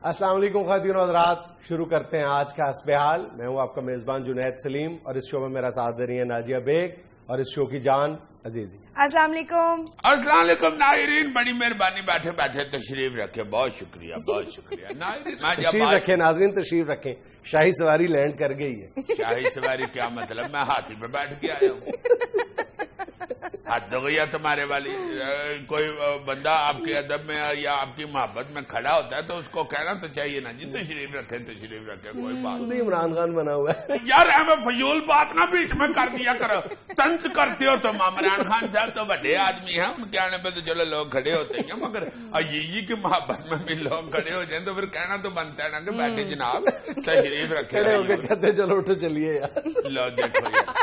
السلام علیکم خواتین و حضرات، شروع کرتے ہیں آج کا حسب حال۔ میں ہوں آپ کا میزبان جنید سلیم اور اس شو میں میرا ساتھ دے رہی ہیں ناجیہ بیگ اور اس شو کی جان عزیزی۔ السلام علیکم۔ السلام علیکم ناظرین، بڑی مہربانی بیٹھے بیٹھے تشریف رکھے، بہت شکریہ بہت شکریہ ناظرین۔ تشریف رکھیں ناظرین، تشریف رکھیں۔ شاہی سواری لینڈ کر گئی ہے۔ شاہی سواری کیا مطلب؟ میں ہاتھی پہ بیٹھ کے آیا ہوں۔ حد ہو گئی ہے تمہارے والی۔ کوئی بندہ آپ کے ادب میں یا آپ کی محبت میں کھڑا ہوتا ہے تو اس کو کہنا تو چاہیے نا جی تشریف رکھے تشریف رکھے، کوئی بات نہیں۔ عمران خان بنا ہوا ہے یار، ہمیں فضول بات نہ بیچ میں کر دیا کرو۔ طنز کرتے ہو تم۔ عمران خان صاحب تو بڑے آدمی ہیں، ان کے آنے پہ تو چلو لوگ کھڑے ہوتے ہیں، مگر یہ کی محبت میں بھی لوگ کھڑے ہو جائیں تو پھر کہنا تو بنتا ہے نا کہ بیٹھے جناب تشریف رکھے۔ کھڑے ہو کے کہتے چلو اٹھو چلیے یار۔ لو دیکھو یار،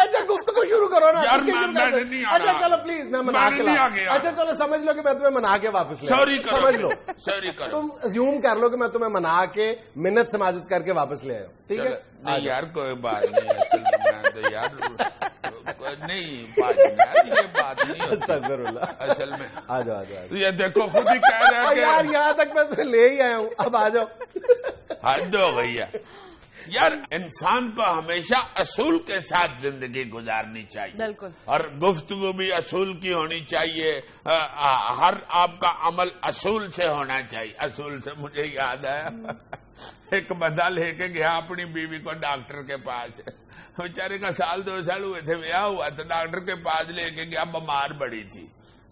اچھا گفتگو شروع کرو نا یار میں نہیں آ اچھا رہا۔ چلو پلیز میں منا کے اچھا چلو سمجھ لو کہ میں تمہیں منا کے واپس لے سوری کرو، سمجھ لو، سوری کرو، تم ازیوم کر لو کہ میں تمہیں منا کے منت سماجت کر کے واپس لے آیا ہوں، ٹھیک ہے؟ نہیں یار کوئی بات نہیں، اصل میں تو یار نہیں یہ بات نہیں استغفر اللہ۔ اصل میں آ جاؤ آ جاؤ یہ دیکھو خود ہی کہہ رہا ہے یار، کہ یہاں تک میں تمہیں لے ہی آیا ہوں، اب آ جاؤ۔ حد ہو گئی ہے یار۔ انسان کو ہمیشہ اصول کے ساتھ زندگی گزارنی چاہیے، بالکل، اور گفتگو بھی اصول کی ہونی چاہیے۔ ہر آپ کا عمل اصول سے ہونا چاہیے۔ اصول سے مجھے یاد آیا، ایک بندہ لے کے گیا اپنی بیوی کو ڈاکٹر کے پاس۔ بیچارے کا 1-2 سال ہوئے تھے، بیاہ ہوا تو ڈاکٹر کے پاس لے کے گیا، بیمار بڑی تھی،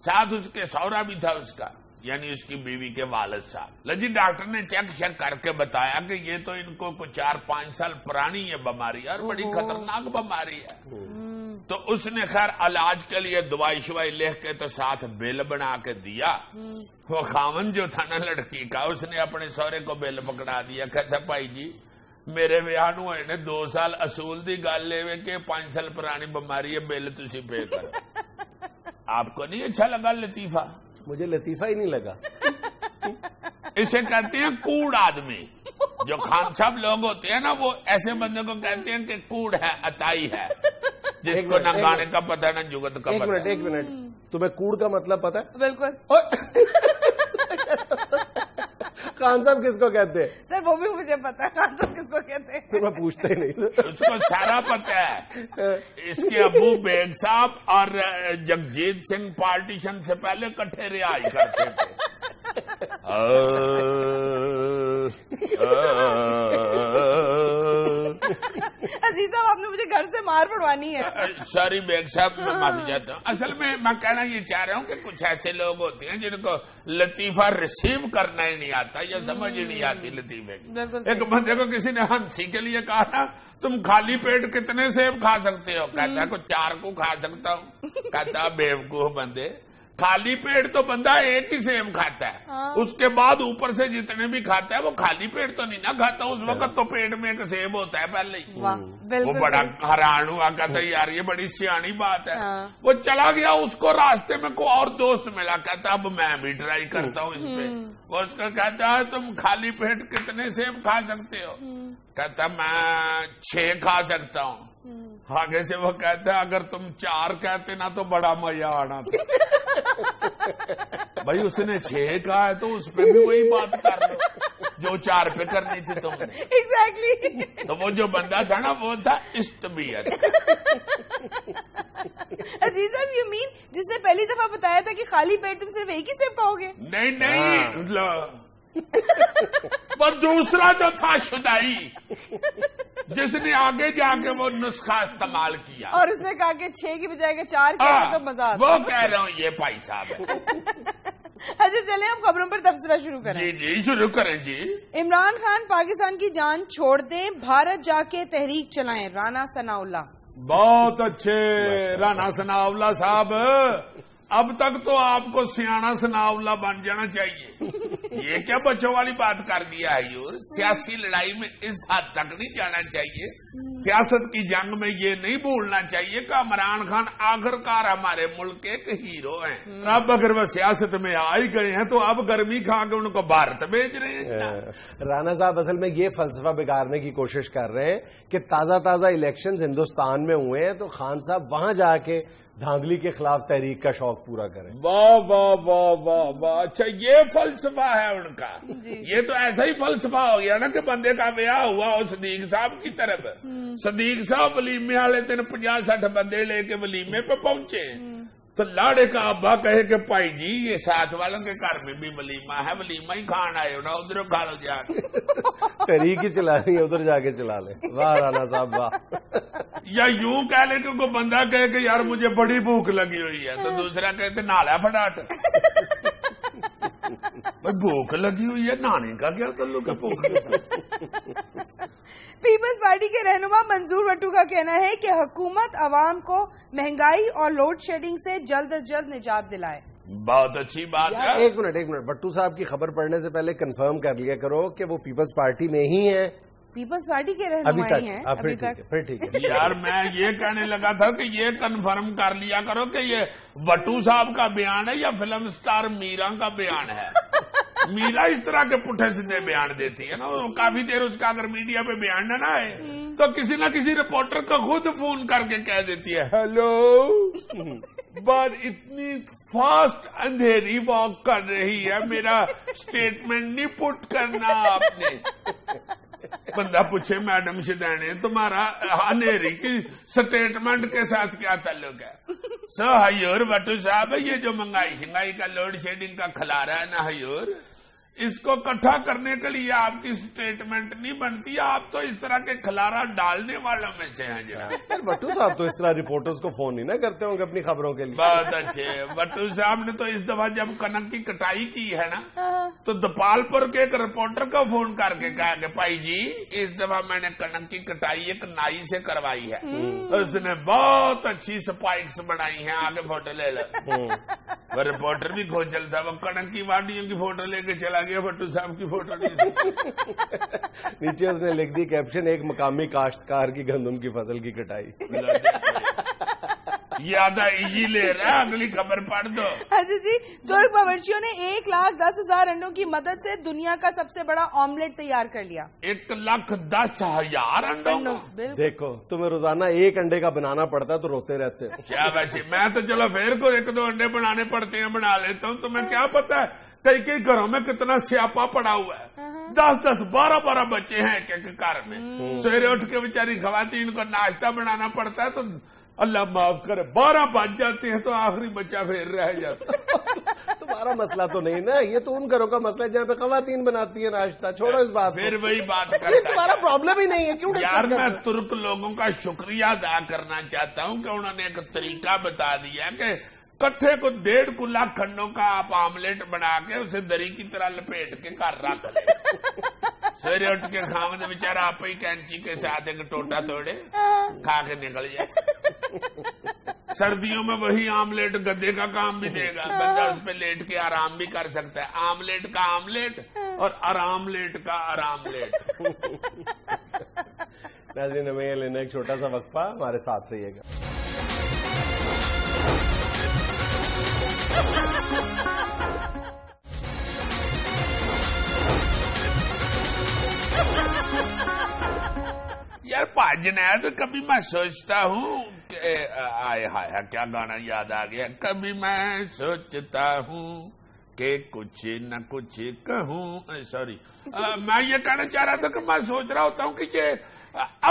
ساتھ اس کے سوہرا بھی تھا اس کا، یعنی اس کی بیوی کے والد صاحب۔ لجی ڈاکٹر نے چیک کر کے بتایا کہ یہ تو ان کو کچھ 4-5 سال پرانی یہ بیماری ہے اور بڑی خطرناک بیماری ہے۔ تو اس نے خیر علاج کے لیے دوائی شوائی لکھ کے تو ساتھ بل بنا کے دیا۔ وہ خاون جو تھا نا لڑکی کا، اس نے اپنے سہرے کو بل پکڑا دیا، کہتا بھائی جی میرے بیاہ نو ہوئے نے 2 سال اصول دی گل لے کہ 5 سال پرانی بیماری ہے، بل تسی پے کرو۔ آپ کو نہیں اچھا لگا لطیفہ؟ مجھے لطیفہ ہی نہیں لگا۔ اسے کہتے ہیں کوڑ آدمی۔ جو خان صاحب لوگ ہوتے ہیں نا، وہ ایسے بندے کو کہتے ہیں کہ کوڑ ہے، عطائی ہے، جس کو نہ گانے کا پتہ نہ جگت کا پتہ۔ ایک منٹ، تمہیں کوڑ کا مطلب پتا ہے؟ بالکل۔ خان صاحب کس کو کہتے ہیں؟ سر وہ بھی مجھے پتا ہے، خان صاحب کس کو کہتے ہیں؟ تو میں پوچھتا ہی نہیں۔ اس کو سارا پتہ ہے۔ اس کے ابو بیگ صاحب اور جگجیت سنگھ پارٹیشن سے پہلے کٹھے رہائی کرتے تھے۔ عزیز صاحب آپ نے مجھے گھر سے مار پڑوانی ہے۔ سوری بیگ صاحب، میں معافی چاہتا ہوں۔ اصل میں کہنا یہ چاہ رہا ہوں کہ کچھ ایسے لوگ ہوتے ہیں جن کو لطیفہ ریسیو کرنا ہی نہیں آتا یا سمجھ ہی نہیں آتی لطیفے کی۔ ایک بندے کو کسی نے ہنسی کے لیے کہا نا تم خالی پیٹ کتنے سیب کھا سکتے ہو؟ کہتا ہے کچھ 4 کو کھا سکتا ہوں۔ کہتا بیوقوف بندے، خالی پیٹ تو بندہ ایک ہی سیب کھاتا ہے، اس کے بعد اوپر سے جتنے بھی کھاتا ہے وہ خالی پیٹ تو نہیں نہ کھاتا، اس وقت تو پیٹ میں ایک سیب ہوتا ہے پہلے ہی۔ وہ بڑا حیران ہوا، کہتا یار یہ بڑی سیانی بات ہے۔ وہ چلا گیا، اس کو راستے میں کوئی اور دوست ملا، کہتا اب میں بھی ٹرائی کرتا ہوں اس پہ۔ وہ اس کو کہتا ہے تم خالی پیٹ کتنے سیب کھا سکتے ہو؟ کہتا میں 6 کھا سکتا ہوں۔ آگے سے وہ کہتا ہے اگر تم 4 کہتے نا تو بڑا مزہ آنا تھا۔ بھائی اس نے 6 کہا ہے تو اس پہ بھی وہی بات کر لو جو 4 پہ کرنی تھی تم نے۔ ایگزیکٹلی۔ تو وہ جو بندہ تھا نا وہ تھا استبیت۔ عزیز صاحب یو مین جس نے پہلی دفعہ بتایا تھا کہ خالی پیٹ تم صرف ایک ہی سیب کھاؤ گے؟ نہیں، وہ دوسرا جو تھا شدائی، جس نے آگے جا کے وہ نسخہ استعمال کیا اور اس نے کہا کہ 6 کی بجائے 4 کہتے تو مزہ آتا۔ وہ کہہ رہا ہوں یہ بھائی صاحب ہے۔ اچھا چلیں ہم خبروں پر تبصرہ شروع کریں۔ جی شروع کریں جی۔ عمران خان پاکستان کی جان چھوڑ دیں، بھارت جا کے تحریک چلائیں، رانا ثناء اللہ۔ بہت اچھے رانا ثناء اللہ صاحب، اب تک تو آپ کو سیانا ثناء اللہ بن جانا چاہیے۔ یہ کیا بچوں والی بات کر دیا ہے یور؟ سیاسی لڑائی میں اس حد تک نہیں جانا چاہیے، سیاست کی جنگ میں یہ نہیں بھولنا چاہیے کہ عمران خان آخرکار ہمارے ملک کے ایک ہیرو ہیں۔ اب اگر وہ سیاست میں آ ہی گئے ہیں تو اب گرمی کھا کے ان کو بھارت بھیج رہے ہیں۔ رانا صاحب اصل میں یہ فلسفہ بگاڑنے کی کوشش کر رہے ہیں کہ تازہ الیکشنز ہندوستان میں ہوئے ہیں تو خان صاحب وہاں جا کے دھاندلی کے خلاف تحریک کا شوق پورا کریں. واہ واہ واہ واہ واہ. اچھا یہ فلسفہ ہے ان کا. یہ تو ایسا ہی فلسفہ ہو گیا نا کہ بندے کا بیاہ ہوا اور صدیق صاحب کی طرف. صدیق صاحب ولیمے والے دن 50-60 بندے لے کے ولیمے پہ پہنچے تو لاڑے کا ابا کہے کہ بھائی جی یہ ساتھ والوں کے گھر میں بھی ولیمہ ہے, ولیمہ ہی کھان آئے ہو نا, ادھر کھا لو جا کے. تحریک ہی چلانی ہے, ادھر جا کے چلا لیں. واہ رانا صاحب واہ. یا یوں کہہ لے کہ کوئی بندہ کہے کہ یار مجھے بڑی بھوک لگی ہوئی ہے تو دوسرا کہتے نالا فٹاٹ. بھوک لگی ہوئی ہے, نہانے کا کیا تعلق ہے بھوک کے ساتھ؟ پیپلز پارٹی کے رہنما منظور وٹو کا کہنا ہے کہ حکومت عوام کو مہنگائی اور لوڈ شیڈنگ سے جلد از جلد نجات دلائے. بہت اچھی بات ہے. ایک منٹ بٹو صاحب کی خبر پڑھنے سے پہلے کنفرم کر لیا کرو کہ وہ پیپلز پارٹی میں ہی ہیں. پیپلز پارٹی کے رہنما ہیں ابھی تک. پھر ٹھیک ہے. یار میں یہ کہنے لگا تھا کہ یہ کنفرم کر لیا کرو کہ یہ وٹو صاحب کا بیان ہے یا فلم سٹار میرا کا بیان ہے. میرا اس طرح کے پٹھے سیدھے بیان دیتی ہے نا, کافی دیر اس کا اگر میڈیا پہ بیان نہ آئے تو کسی نہ کسی رپورٹر کو خود فون کر کے کہہ دیتی ہے ہیلو بات اتنی فاسٹ اندھیری واک کر رہی ہے, میرا اسٹیٹمنٹ نہیں پٹ کرنا آپ نے. بندہ پوچھے میڈم شدینے تمہارا اندھیری کی اسٹیٹمنٹ کے ساتھ کیا تعلق ہے؟ سو حیور وٹو صاحب یہ جو مہنگائی شنگائی کا لوڈ شیڈنگ کا کھلارا ہے نا حیور, اس کو اکٹھا کرنے کے لیے آپ کی اسٹیٹمنٹ نہیں بنتی, آپ تو اس طرح کے کھلارا ڈالنے والوں میں سے ہیں. جناب بٹو صاحب تو اس طرح رپورٹرز کو فون نہیں نہ کرتے ہوں گے اپنی خبروں کے لیے. بہت اچھے. بٹو صاحب نے تو اس دفعہ جب کنک کی کٹائی کی ہے نا تو دپال پور کے ایک رپورٹر کو فون کر کے کہا کہ بھائی جی اس دفعہ میں نے کنک کی کٹائی ایک نائی سے کروائی ہے, اس نے بہت اچھی سپائکس بنائی ہیں, آگے فوٹو لے لو. وہ رپورٹر بھی کھوجل تھا, وہ کنک کی واڈیوں کی فوٹو لے کے چلا گیا, بٹو صاحب کی فوٹو نہیں. نیچے اس نے لکھ دی کیپشن ایک مقامی کاشتکار کی گندم کی فصل کی کٹائی. یاد یہ لے رہا ہے, اگلی خبر پڑھ دو. اچھا جی, ترک باورچیوں نے 1,10,000 انڈوں کی مدد سے دنیا کا سب سے بڑا آملیٹ تیار کر لیا. 1,10,000 انڈوں. دیکھو تمہیں روزانہ ایک انڈے کا بنانا پڑتا ہے تو روتے رہتے ہو. کیا ویسے میں تو چلو پھر کو 1-2 انڈے بنانے پڑتے ہیں, بنا لیتا ہوں. تمہیں کیا پتا ہے کئی گھروں میں کتنا سیاپا پڑا ہوا ہے, 10-12 بچے ہیں ایک ایک گھر میں. سویرے اٹھ کے بیچاری خواتین کو ناشتہ بنانا پڑتا ہے تو اللہ معاف کرے 12 بج جاتے ہیں تو آخری بچہ پھر رہ جاتا ہے. تمہارا مسئلہ تو نہیں نا, یہ تو ان گھروں کا مسئلہ ہے جہاں پہ خواتین بناتی ہیں ناشتہ. چھوڑو اس بات, پھر وہی بات کرتا ہے. تمہارا پرابلم ہی نہیں ہے. کیوں یار میں ترک لوگوں کا شکریہ ادا کرنا چاہتا ہوں کہ انہوں نے ایک طریقہ بتا دیا کہ کٹھے کو 1.5 کلا کھنڈوں کا آپ آملیٹ بنا کے اسے دری کی طرح لپیٹ کے گھر رکھ لیں. سویرے اٹھ کے خامد بیچارہ آپ ہی کینچی کے ساتھ ایک ٹوٹا توڑے کھا کے نکل جائے. سردیوں میں وہی آملیٹ گدے کا کام بھی دے گا, بندہ اس پہ لیٹ کے آرام بھی کر سکتا ہے. آملیٹ کا آملیٹ اور آرام لیٹ کا آرام لیٹ. ناظرین ہمیں لینا ایک چھوٹا سا وقفہ, ہمارے ساتھ رہیے گا. یار جنید کبھی میں سوچتا ہوں کہ آئے ہائے کیا گانا یاد آ گیا, کبھی میں سوچتا ہوں کہ کچھ نہ کچھ کہوں. سوری, میں یہ کہنا چاہ رہا تھا کہ میں سوچ رہا ہوتا ہوں کہ یہ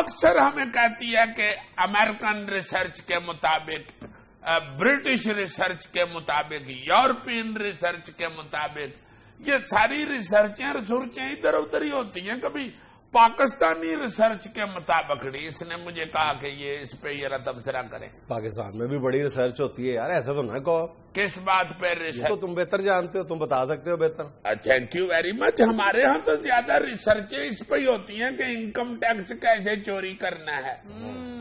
اکثر ہمیں کہتی ہے کہ امریکن ریسرچ کے مطابق, برٹش ریسرچ کے مطابق, یورپین ریسرچ کے مطابق, یہ ساری ریسرچیں ادھر ادھر ہی ہوتی ہیں. کبھی پاکستانی ریسرچ کے مطابق نہیں. اس نے مجھے کہا کہ یہ اس پہ یہ تبصرہ کریں. پاکستان میں بھی بڑی ریسرچ ہوتی ہے یار, ایسا تو نہ کہو. کس بات پہ ریسرچ؟ تو تم بہتر جانتے ہو, تم بتا سکتے ہو بہتر. Thank you very much. ہمارے ہاں تو زیادہ ریسرچیں اس پہ ہی ہوتی ہیں کہ انکم ٹیکس کیسے چوری کرنا ہے,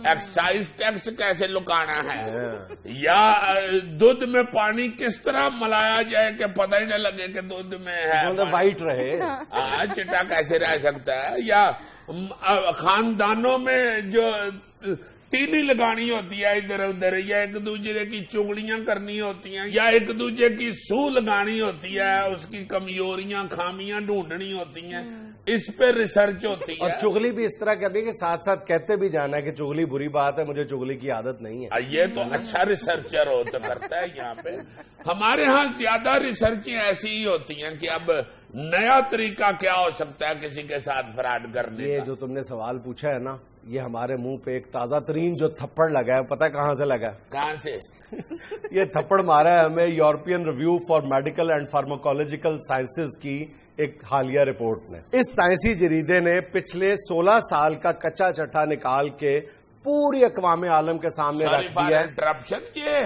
ایکسائز ٹیکس کیسے لکانا ہے, یا دودھ میں پانی کس طرح ملایا جائے کہ پتہ ہی نہ لگے کہ دودھ میں ہے, وائٹ رہے, چٹا کیسے رہ سکتا ہے, یا خاندانوں میں جو تیلی لگانی ہوتی ہے ادھر ادھر, یا ایک دوسرے کی چگلیاں کرنی ہوتی ہیں, یا ایک دوسرے کی سو لگانی ہوتی ہے, اس کی کمزوریاں خامیاں ڈھونڈنی ہوتی ہیں. اس پہ ریسرچ ہوتی ہے. اور چغلی بھی اس طرح کرنی کہ ساتھ ساتھ کہتے بھی جانا ہے کہ چغلی بری بات ہے, مجھے چغلی کی عادت نہیں ہے. یہ تو اچھا ریسرچر ہو تو کرتا ہے. یہاں پہ ہمارے ہاں زیادہ ریسرچیں ایسی ہی ہوتی ہیں کہ اب نیا طریقہ کیا ہو سکتا ہے کسی کے ساتھ فراڈ کرنے کا. یہ جو تم نے سوال پوچھا ہے نا, یہ ہمارے منہ پہ ایک تازہ ترین جو تھپڑ لگا ہے, پتہ کہاں سے لگا ہے؟ کہاں سے؟ یہ تھپڑ مارا ہے ہمیں European review for medical and pharmacological sciences کی ایک حالیہ رپورٹ نے. اس سائنسی جریدے نے پچھلے 16 سال کا کچا چٹھا نکال کے پوری اقوام عالم کے سامنے رکھ دیا ہے. انٹرپشن, یہ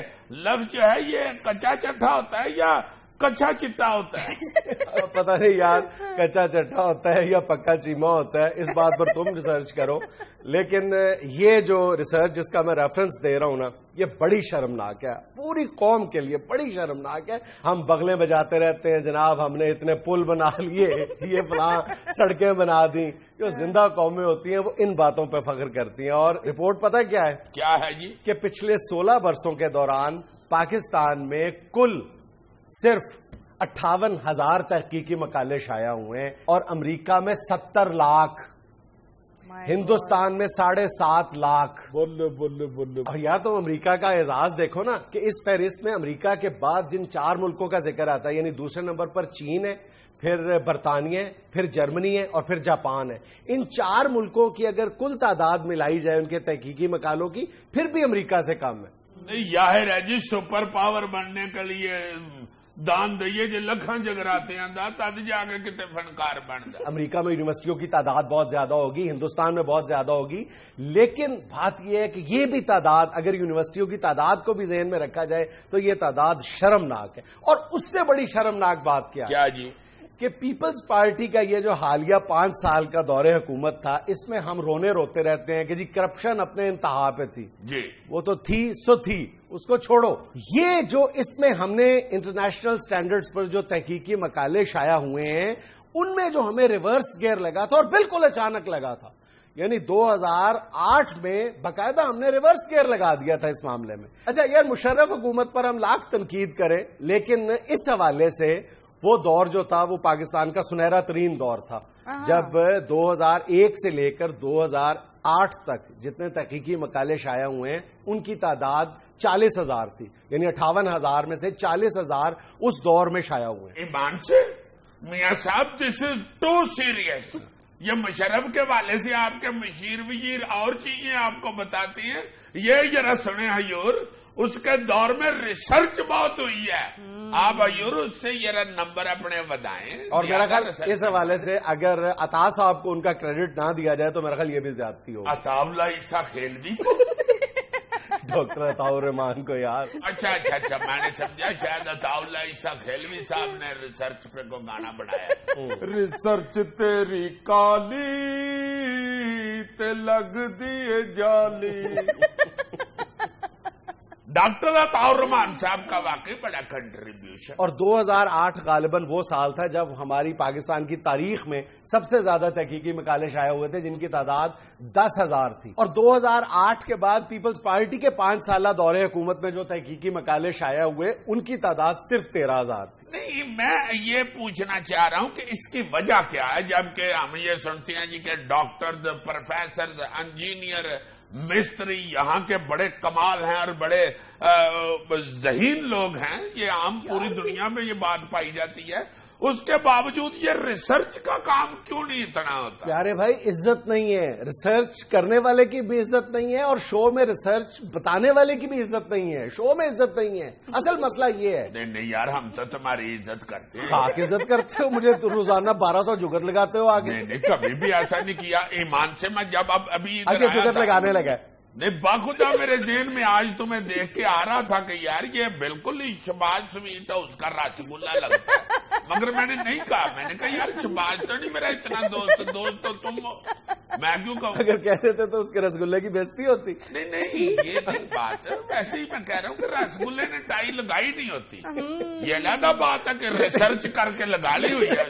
لفظ جو ہے یہ کچا چٹھا ہوتا ہے یا کچا چٹا ہوتا ہے؟ پتہ نہیں یار, کچا چٹھا ہوتا ہے یا پکا چیما ہوتا ہے, اس بات پر تم ریسرچ کرو. لیکن یہ جو ریسرچ جس کا میں ریفرنس دے رہا ہوں نا, یہ بڑی شرمناک ہے, پوری قوم کے لیے بڑی شرمناک ہے. ہم بغلیں بجاتے رہتے ہیں جناب, ہم نے اتنے پل بنا لیے, یہ فلاں سڑکیں بنا دی. جو زندہ قومیں ہوتی ہیں وہ ان باتوں پہ فخر کرتی ہیں. اور رپورٹ پتہ کیا ہے؟ کیا ہے جی؟ کہ پچھلے 16 برسوں کے دوران پاکستان میں کل صرف 58,000 تحقیقی مقالے شائع ہوئے ہیں, اور امریکہ میں 70 لاکھ, ہندوستان میں 7.5 لاکھ. اور یار تم امریکہ کا اعزاز دیکھو نا, کہ اس فہرست میں امریکہ کے بعد جن 4 ملکوں کا ذکر آتا ہے, یعنی دوسرے نمبر پر چین ہے, پھر برطانیہ ہے, پھر جرمنی ہے, اور پھر جاپان ہے. ان 4 ملکوں کی اگر کل تعداد ملائی جائے ان کے تحقیقی مقالوں کی, پھر بھی امریکہ سے کم ہے. نہیں ظاہر ہے جی, سپر پاور بننے کے لیے دان دئیے جو لکھان جگراتے ہیں تد جا کے کتنے فنکار بن جائے. امریکہ میں یونیورسٹیوں کی تعداد بہت زیادہ ہوگی, ہندوستان میں بہت زیادہ ہوگی, لیکن بات یہ ہے کہ یہ بھی تعداد, اگر یونیورسٹیوں کی تعداد کو بھی ذہن میں رکھا جائے تو یہ تعداد شرمناک ہے. اور اس سے بڑی شرمناک بات کیا جی کہ پیپلز پارٹی کا یہ جو حالیہ 5 سال کا دور حکومت تھا, اس میں ہم رونے روتے رہتے ہیں کہ جی کرپشن اپنے انتہا پہ تھی. جی وہ تو تھی سو تھی, اس کو چھوڑو. یہ جو اس میں ہم نے انٹرنیشنل سٹینڈرڈز پر جو تحقیقی مقالے شائع ہوئے ہیں, ان میں جو ہمیں ریورس گیئر لگا تھا, اور بالکل اچانک لگا تھا, یعنی 2008 میں باقاعدہ ہم نے ریورس گیئر لگا دیا تھا اس معاملے میں. اچھا یار, مشرف حکومت پر ہم لاکھ تنقید کریں, لیکن اس حوالے سے وہ دور جو تھا وہ پاکستان کا سنہرا ترین دور تھا, جب 2001 سے لے کر 2008 تک جتنے تحقیقی مقالے شائع ہوئے ہیں ان کی تعداد 40,000 تھی, یعنی 58,000 میں سے 40,000 اس دور میں شائع ہوئے. ایمان سے میاں صاحب, دس از ٹو سیریس. یہ مشرف کے والے سے آپ کے مشیر وزیر اور چیزیں آپ کو بتاتی ہیں. یہ ذرا سنیں حضور, اس کے دور میں ریسرچ بہت ہوئی ہے. آپ حضور اس سے ذرا نمبر اپنے بتائیں. اور میرا خیال اس حوالے سے اگر عطا صاحب کو ان کا کریڈٹ نہ دیا جائے تو میرا خیال یہ بھی زیادتی ہوگی. عطا اللہ عیسیٰ خیلوی کو, ڈاکٹر عطاء الرحمان کو یار. اچھا میں نے سمجھا شاید عطاء اللہ عیسیٰ خیلوی صاحب نے ریسرچ پہ کو گانا بنایا. ریسرچ تیری کالی تے لگ دیے جالی. ڈاکٹر عطاء الرحمان صاحب کا واقعی بڑا کنٹریبیوشن. اور 2008 غالباً وہ سال تھا جب ہماری پاکستان کی تاریخ میں سب سے زیادہ تحقیقی مقالے شائع ہوئے تھے, جن کی تعداد 10,000 تھی. اور 2008 کے بعد پیپلز پارٹی کے 5 سالہ دور حکومت میں جو تحقیقی مقالے شائع ہوئے ان کی تعداد صرف 13,000 تھی. نہیں, میں یہ پوچھنا چاہ رہا ہوں کہ اس کی وجہ کیا ہے, جبکہ ہم یہ سنتے ہیں جی کہ ڈاکٹرز, پروفیسرز, انجینئر, مستری یہاں کے بڑے کمال ہیں اور بڑے ذہین لوگ ہیں. یہ عام پوری دنیا میں یہ بات پائی جاتی ہے. اس کے باوجود یہ ریسرچ کا کام کیوں نہیں اتنا ہوتا؟ پیارے بھائی, عزت نہیں ہے, ریسرچ کرنے والے کی بھی عزت نہیں ہے, اور شو میں ریسرچ بتانے والے کی بھی عزت نہیں ہے. شو میں عزت نہیں ہے. اصل مسئلہ یہ ہے. نہیں یار, ہم تو تمہاری عزت کرتے ہیں. آپ عزت کرتے ہو, مجھے روزانہ 1200 جگت لگاتے ہو آگے. نہیں, کبھی بھی ایسا نہیں کیا. ایمان سے میں جب ابھی آگے جگت لگانے لگا. نہیں, باخدا میرے ذہن میں آج تمہیں دیکھ کے آ رہا تھا کہ یار یہ بالکل ہی شباز سویٹ ہے, اس کا رس گلا لگتا ہے. مگر میں نے نہیں کہا, میں نے کہا یار شباز تو نہیں میرا اتنا دوست تو تم, میں کیوں کہوں. اگر کہتے تھے تو اس کے رسگلے کی بےزتی ہوتی. نہیں, یہ نہیں بات. ویسے ہی میں کہہ رہا ہوں کہ رسگلے نے ٹائی لگائی نہیں ہوتی. یہ علیحدہ بات ہے کہ ریسرچ کر کے لگا لی ہوئی ہے.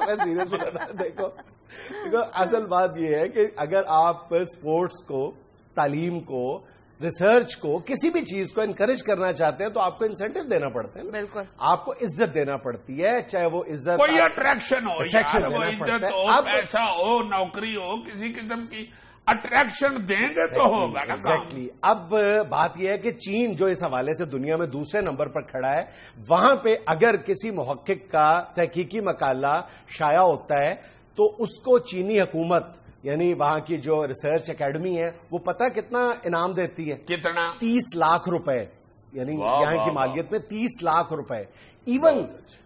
میں سیریس بتا رہا ہوں. دیکھو اصل بات یہ ہے کہ اگر آپ اسپورٹس کو, تعلیم کو, ریسرچ کو کسی بھی چیز کو انکریج کرنا چاہتے ہیں تو آپ کو انسینٹو دینا پڑتا ہے نا. بالکل آپ کو عزت دینا پڑتی ہے, چاہے وہ عزت کوئی اٹریکشن ہو Attraction یار, وہ دینا عزت پڑتا ہے. ہو, پیسہ ہو, نوکری ہو, کسی قسم کی اٹریکشن دیں گے تو ہوگا نا. ایگزیکٹلی. اب بات یہ ہے کہ چین جو اس حوالے سے دنیا میں دوسرے نمبر پر کھڑا ہے, وہاں پہ اگر کسی محقق کا تحقیقی مقالہ شائع ہوتا ہے تو اس کو چینی حکومت یعنی وہاں کی جو ریسرچ اکیڈمی ہے وہ پتہ کتنا انعام دیتی ہے؟ کتنا؟ 30 لاکھ روپے. یعنی واہ یہاں کی واہ مالیت میں 30 لاکھ روپے. ایون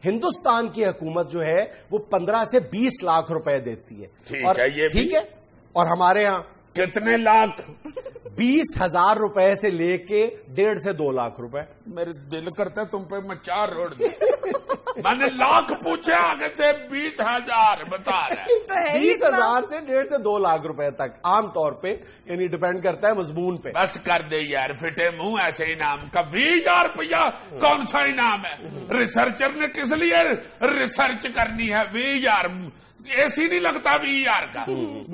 ہندوستان کی حکومت جو ہے وہ 15 سے 20 لاکھ روپے دیتی ہے. ٹھیک ہے, یہ ٹھیک ہے. اور ہمارے ہاں کتنے لاکھ؟ 20,000 روپے سے لے کے 1.5 سے 2 لاکھ روپے. میرے دل کرتا ہے تم پہ میں 4 روڈ دوں. میں نے لاکھ پوچھا, آگے سے 20,000 بتا رہا ہے. 20,000 سے 1.5 سے 2 لاکھ روپے تک عام طور پہ, یعنی ڈیپینڈ کرتا ہے مضمون پہ. بس کر دے یار, فٹے منہ ایسے انعام کا 20,000 روپیہ کون سا انعام ہے؟ ریسرچر نے کس لیے ریسرچ کرنی ہے؟ 20,000 اے سی نہیں لگتا 20,000 کا.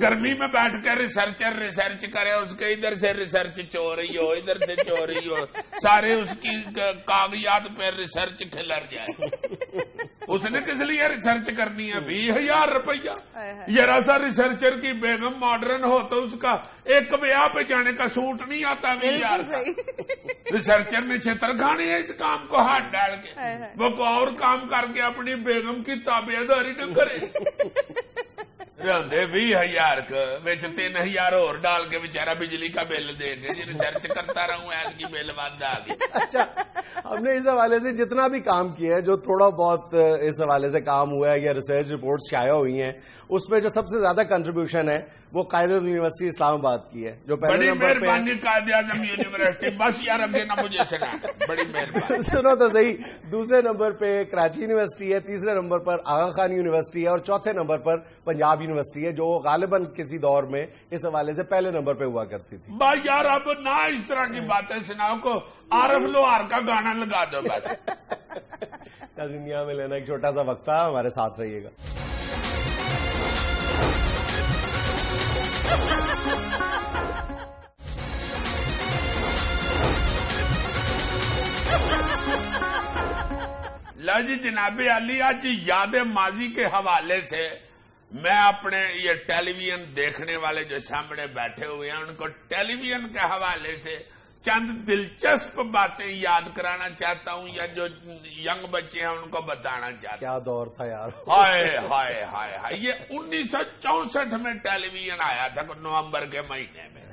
گرمی میں بیٹھ کر ریسرچر ریسرچ کرے, اس کے ادھر سے ریسرچ چوری ہو, ادھر سے چوری ہو, سارے اس کی کاغذات پہ ریسرچ کھلر جائے. اس نے کس لیے ریسرچ کرنی ہے 20,000 روپیہ؟ ذرا سا ریسرچر کی بیگم ماڈرن ہو تو اس کا ایک بیاہ پہ جانے کا سوٹ نہیں آتا 20,000 کا. ریسرچر نے چھتر کھانے ہے اس کام کو ہاتھ ڈال کے, وہ کو اور کام کر کے اپنی بیگم کی تابع داری نہ کرے. 20,000 کا 3,000 اور ڈال کے بےچارا بجلی کا بل دے گے. جی ریسرچ کرتا رہوں ایل کی بل بند آ گئی. اچھا, ہم نے اس حوالے سے جتنا بھی کام کیا ہے, جو تھوڑا بہت اس حوالے سے کام ہوا ہے یا ریسرچ رپورٹس شائع ہوئی ہیں, اس میں جو سب سے زیادہ کنٹریبیوشن ہے وہ قائد اعظم یونیورسٹی اسلام آباد کی ہے, جو پہلے بڑی نمبر پہ. مہربانی قائد اعظم یونیورسٹی. بس یار اب دینا مجھے سنا, بڑی مہربانی. سنو تو صحیح. دوسرے نمبر پہ کراچی یونیورسٹی ہے, تیسرے نمبر پر آغا خان یونیورسٹی ہے, اور چوتھے نمبر پر پنجاب یونیورسٹی ہے, جو غالباً کسی دور میں اس حوالے سے پہلے نمبر پہ ہوا کرتی تھی. بھائی یار اب نہ اس طرح کی باتیں سناؤ, کو عارف لوہار کا گانا لگا دو بس. دنیا میں لینا ایک چھوٹا سا وقت تھا, ہمارے ساتھ رہیے گا. جی جناب علی, آج یاد ماضی کے حوالے سے میں اپنے یہ ٹیلی ویژن دیکھنے والے جو سامنے بیٹھے ہوئے ہیں ان کو ٹیلی ویژن کے حوالے سے چند دلچسپ باتیں یاد کرانا چاہتا ہوں, یا جو ینگ بچے ہیں ان کو بتانا چاہتا ہوں. کیا دور تھا یار. ہائے ہائے ہائے ہائے, یہ 1964 میں ٹیلی ویژن آیا تھا نومبر کے مہینے میں.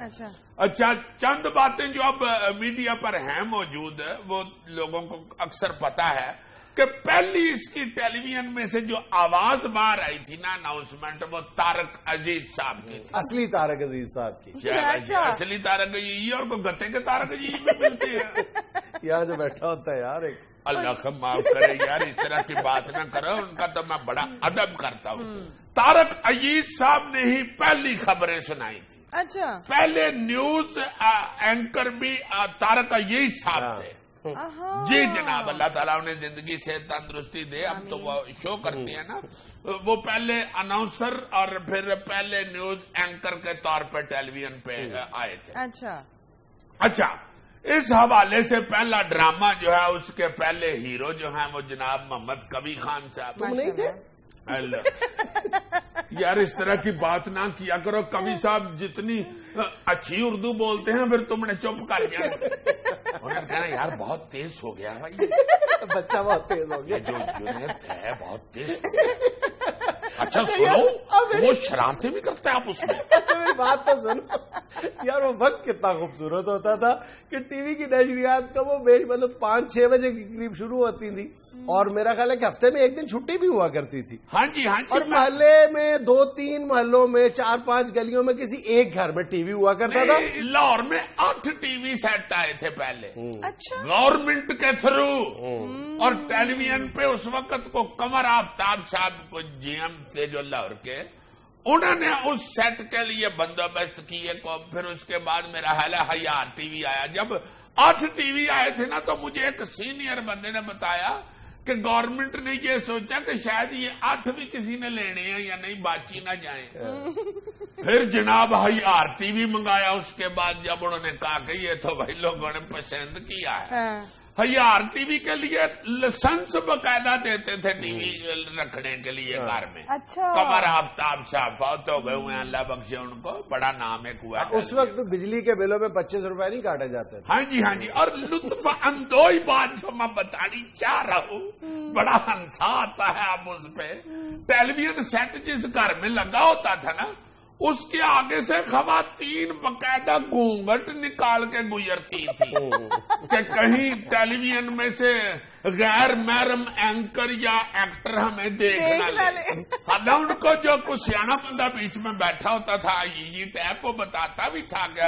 اچھا, چند باتیں جو اب میڈیا پر ہیں موجود, وہ لوگوں کو اکثر پتا ہے کہ پہلی اس کی ٹیلی ویژن میں سے جو آواز باہر آئی تھی نا اناؤنسمنٹ, وہ طارق عزیز صاحب کی تھی. اصلی طارق عزیز صاحب کی. اصلی طارق عزیز, اور کوئی گتے کے طارق عزیز میں ملتے ہیں. یہاں جو بیٹھا ہوتا ہے یار, ایک اللہ کا معاف کرے یار, اس طرح کی بات نہ کرو, ان کا تو میں بڑا ادب کرتا ہوں. طارق عزیز صاحب نے ہی پہلی خبریں سنائی تھی. اچھا, پہلے نیوز اینکر بھی طارق عزیز صاحب تھے. جی جناب, اللہ تعالیٰ انہیں زندگی سے تندرستی دے. اب تو وہ شو کرتی ہیں نا, وہ پہلے اناؤنسر اور پھر پہلے نیوز اینکر کے طور پہ ٹیلی ویژن پہ آئے تھے. اچھا, اس حوالے سے پہلا ڈرامہ جو ہے اس کے پہلے ہیرو جو ہیں وہ جناب محمد کبھی خان صاحب. تم نہیں تھے یار, اس طرح کی بات نہ کیا کرو. کبھی صاحب جتنی اچھی اردو بولتے ہیں پھر تم نے چپ کر دیا. انہوں نے کہا یار بہت تیز ہو گیا بھائی, بچہ بہت تیز ہو گیا. جو یونٹ ہے بہت تیز. اچھا سنو, وہ شرارتیں بھی کرتے ہیں آپ اس میں. میری بات تو سنو یار, وہ وقت کتنا خوبصورت ہوتا تھا کہ ٹی وی کی نشریات کا وہ مطلب 5-6 بجے کے قریب شروع ہوتی تھی, اور میرا خیال ہے کہ ہفتے میں ایک دن چھٹی بھی ہوا کرتی تھی. ہاں جی ہاں جی. اور محلے میں 2-3 محلوں میں 4-5 گلیوں میں کسی ایک گھر میں ٹی وی ہوا کرتا تھا. لاہور میں 8 ٹی وی سیٹ آئے تھے پہلے گورنمنٹ کے تھرو, اور ٹیلی ویژن پہ اس وقت کو قمر آفتاب صاحب کو جی ایم تھے جو لاہور کے, انہوں نے اس سیٹ کے لیے بندوبست کیے کو. پھر اس کے بعد میرا خیال ہے حیات ٹی وی آیا. جب 8 ٹی وی آئے تھے نا, تو مجھے ایک سینئر بندے نے بتایا کہ گورنمنٹ نے یہ سوچا کہ شاید یہ 8 بھی کسی نے لینے ہیں یا نہیں, باچی نہ جائیں. پھر جناب ہیار ٹی وی منگایا. اس کے بعد جب انہوں نے کہا کہ یہ تو بھائی لوگوں نے پسند کیا ہے, ہیار ٹی وی کے لیے لائسنس باقاعدہ دیتے تھے ٹی وی رکھنے کے لیے گھر میں. اچھا. قمر آفتاب صاحب فوت ہو گئے ہوئے ہیں, اللہ بخشے ان کو, بڑا نام ایک ہوا. اس وقت بجلی کے بلوں میں 25 روپے نہیں کاٹے جاتے. ہاں جی ہاں جی. اور لطف اندوز بات جو میں بتانی چاہ رہا ہوں, بڑا ہنسا آتا ہے اب اس پہ. ٹیلی ویژن سیٹ جس گھر میں لگا ہوتا تھا نا, اس کے آگے سے خواتین باقاعدہ گھونگھٹ نکال کے گزرتی تھی کہ کہیں ٹیلی ویژن میں سے غیر محرم اینکر یا ایکٹر ہمیں دیکھ نہ لے. حالانکہ ان کو جو کچھ سیاح بندہ بیچ میں بیٹھا ہوتا تھا یہ ٹیپ کو بتاتا بھی تھا کہ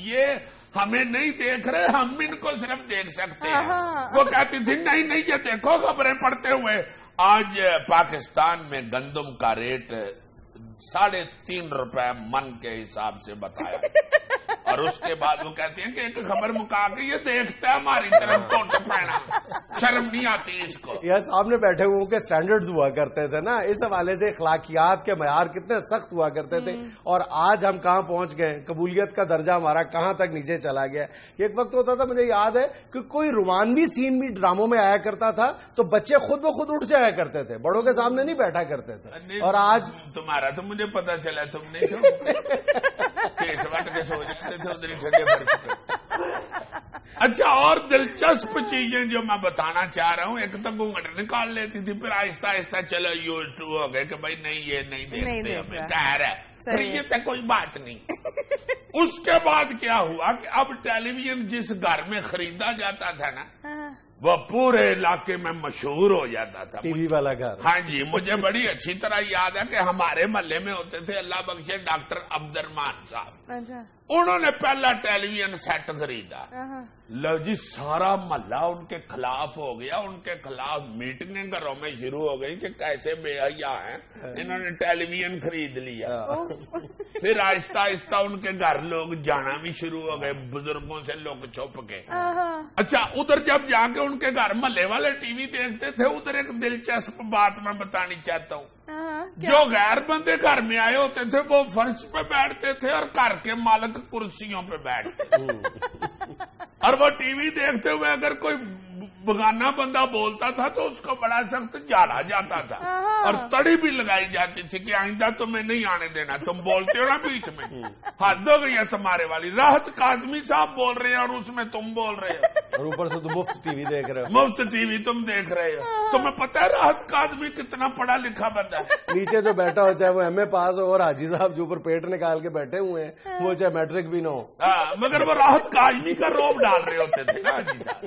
یہ ہمیں نہیں دیکھ رہے, ہم ان کو صرف دیکھ سکتے ہیں. وہ کہتی تھی نہیں یہ دیکھو خبریں پڑھتے ہوئے. آج پاکستان میں گندم کا ریٹ 3.5 روپے من کے حساب سے بتایا, اور اس کے بعد وہ کہتے ہیں کہ ایک خبر مکا کے یہ دیکھتا ہے ہماری طرف ٹوٹ پڑنا, شرم نہیں آتی اس کو. یہ سامنے بیٹھے ہوئے کے سٹینڈرڈز ہوا کرتے تھے نا, اس حوالے سے اخلاقیات کے معیار کتنے سخت ہوا کرتے تھے, اور آج ہم کہاں پہنچ گئے, قبولیت کا درجہ ہمارا کہاں تک نیچے چلا گیا. ایک وقت ہوتا تھا, مجھے یاد ہے کہ کوئی رومانوی سین بھی ڈراموں میں آیا کرتا تھا تو بچے خود بخود اٹھ جایا کرتے تھے, بڑوں کے سامنے نہیں بیٹھا کرتے تھے. اور آج تمہارا تو مجھے پتا چلا تم نے کیس وٹ کے سو جاتے تھے ادھر ٹھنڈے برف. اچھا, اور دلچسپ چیزیں جو میں بتانا چاہ رہا ہوں, ایک تو گھونگھٹ نکال لیتی تھی, پھر آہستہ آہستہ چلو یوز ٹو ہو گئے کہ بھائی نہیں یہ نہیں دیکھتے ہمیں, کہہ رہا ہے یہ تو کوئی بات نہیں. اس کے بعد کیا ہوا کہ اب ٹیلی ویژن جس گھر میں خریدا جاتا تھا نا, وہ پورے علاقے میں مشہور ہو جاتا تھا. ٹی وی والا گھر. ہاں جی, مجھے بڑی اچھی طرح یاد ہے کہ ہمارے محلے میں ہوتے تھے اللہ بخشے ڈاکٹر عبد الرحمان صاحب. انہوں نے پہلا ٹیلی ویژن سیٹ خریدا. لو جی, سارا محلہ ان کے خلاف ہو گیا, ان کے خلاف میٹنگیں گھروں میں شروع ہو گئی کہ کیسے بے حیا ہیں, انہوں نے ٹیلی ویژن خرید لیا. پھر آہستہ آہستہ ان کے گھر لوگ جانا بھی شروع ہو گئے, بزرگوں سے لوگ چھپ کے. اچھا, ادھر جب جا کے ان کے گھر محلے والے ٹی وی دیکھتے تھے, ادھر ایک دلچسپ بات میں بتانی چاہتا ہوں. جو غیر بندے گھر میں آئے ہوتے تھے وہ فرش پہ بیٹھتے تھے اور گھر کے مالک کرسیوں پہ بیٹھتے تھے, اور وہ ٹی وی دیکھتے ہوئے اگر کوئی بگانا بندہ بولتا تھا تو اس کو بڑا سخت جاڑا جاتا تھا, اور تڑی بھی لگائی جاتی تھی کہ آئندہ تمہیں نہیں آنے دینا, تم بولتے ہو نا بیچ میں, حد ہو گئی ہے تمہارے والی. راحت کاظمی صاحب بول رہے ہیں اور اس میں تم بول رہے ہو, اور اوپر سے تو مفت ٹی وی دیکھ رہے ہو, مفت ٹی وی تم دیکھ رہے ہو. تمہیں پتہ ہے راحت کاظمی کتنا پڑھا لکھا بندہ ہے. نیچے جو بیٹھا ہو چاہے وہ ایم اے پاس ہو, اور حاجی صاحب جو اوپر پیٹ نکال کے بیٹھے ہوئے ہیں وہ چاہے میٹرک بھی نہ ہو, مگر وہ راحت کاظمی کا روب ڈال رہے ہوتے تھے نا حاجی صاحب.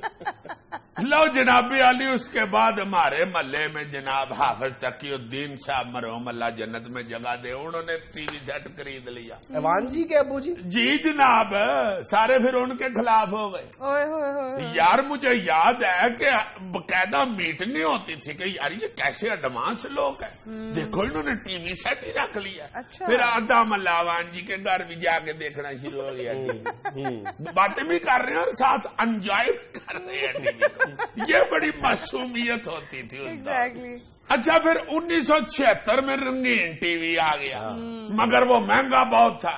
لو جناب علی, اس کے بعد ہمارے محلے میں جناب حافظ تقی الدین صاحب مرحوم اللہ جنت میں جگہ دے, انہوں نے ٹی وی سیٹ خرید لیا. ایوان جی کے ابو جی؟ جی جناب, سارے پھر ان کے خلاف ہو گئے. یار مجھے یاد ہے کہ باقاعدہ میٹنگیں ہوتی تھی کہ یار یہ کیسے ایڈوانس لوگ ہیں, دیکھو انہوں نے ٹی وی سیٹ ہی رکھ لیا. پھر آدھا محلہ ایوان جی کے گھر بھی جا کے دیکھنا شروع ہو گیا, باتیں بھی کر رہے ہیں اور ساتھ انجوائے کر رہے ہیں ٹی وی کو. یہ بڑی معصومیت ہوتی تھی. اچھا, پھر 1976 میں رنگین ٹی وی آ گیا, مگر وہ مہنگا بہت تھا.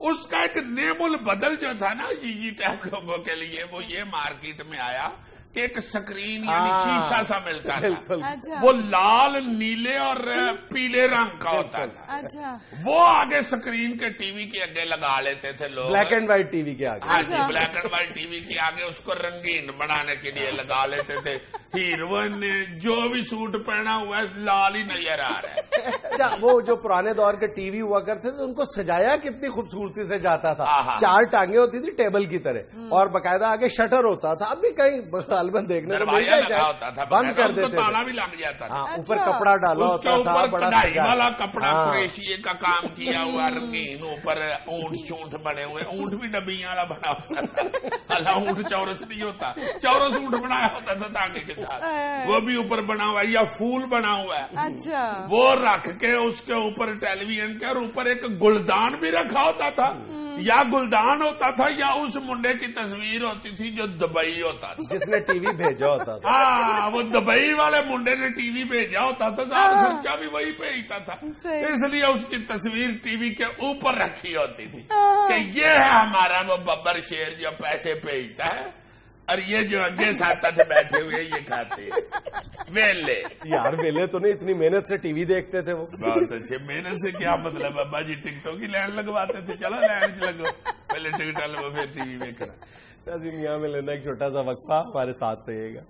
اس کا ایک نیم البدل جو تھا نا جی ٹیپ لوگوں کے لیے, وہ یہ مارکیٹ میں آیا کہ ایک سکرین یعنی شیشہ سا ملتا تھا, وہ لال نیلے اور پیلے رنگ کا ہوتا تھا. وہ آگے سکرین کے ٹی وی کے آگے لگا لیتے تھے لوگ, black and white TV کے آگے. ہاں جی, black and white TV کے آگے اس کو رنگین بنانے کے لیے لگا لیتے تھے. ہیروئن نے جو بھی سوٹ پہنا ہوا ہے لال ہی نظر آ رہا ہے. اچھا, وہ جو پرانے دور کے ٹی وی ہوا کرتے تھے ان کو سجایا کتنی خوبصورتی سے جاتا تھا. 4 ٹانگیں ہوتی تھی ٹیبل کی طرح, اور باقاعدہ آگے شٹر ہوتا تھا. اب بھی کہیں غالباً دیکھنے کو ملتا ہے, بند کر دیتے تھے, تالا بھی لگ جاتا تھا. اوپر کپڑا ڈالا ہوتا تھا, بڑا والا کپڑا کریشیے کا کام کیا ہوا رنگین, اوپر اونٹ چونٹ بنے ہوئے, اونٹ بھی ڈبیاں والا بنا ہوتا تھا. اونٹ چورس نہیں ہوتا, چورس اونٹ بنایا ہوتا تھا تانگے کے ساتھ, وہ بھی اوپر بنا ہوا ہے, یا پھول بنا ہوا ہے. وہ رکھ کے اس کے اوپر ٹیلی ویژن کے, اور اوپر ایک گلدان بھی رکھا ہوتا تھا, یا گلدان ہوتا تھا یا اس منڈے کی تصویر ہوتی تھی جو دبئی ہوتا تھا, جس نے ٹی ٹی وی بھیجا ہوتا تھا. ہاں وہ دبئی والے منڈے نے ٹی وی بھیجا ہوتا تھا, سارا خرچہ بھی وہی بھیجتا تھا, اس لیے اس کی تصویر ٹی وی کے اوپر رکھی ہوتی تھی کہ یہ ہے ہمارا وہ ببر شیر جو پیسے بھیجتا ہے, اور یہ جو اگے ساتھ بیٹھے ہوئے یہ کھاتے ہیں ویلے. یار ویلے تو نہیں, اتنی محنت سے ٹی وی دیکھتے تھے وہ. بہت اچھے. محنت سے کیا مطلب, ابا جی ٹکٹوں کی لائن لگواتے تھے, چلو لائن سے لگو, پہلے ٹکٹ لگو پھر ٹی وی میں کرا. ناظرین یہاں میں لینا ایک چھوٹا سا وقفہ, ہمارے ساتھ رہیے گا.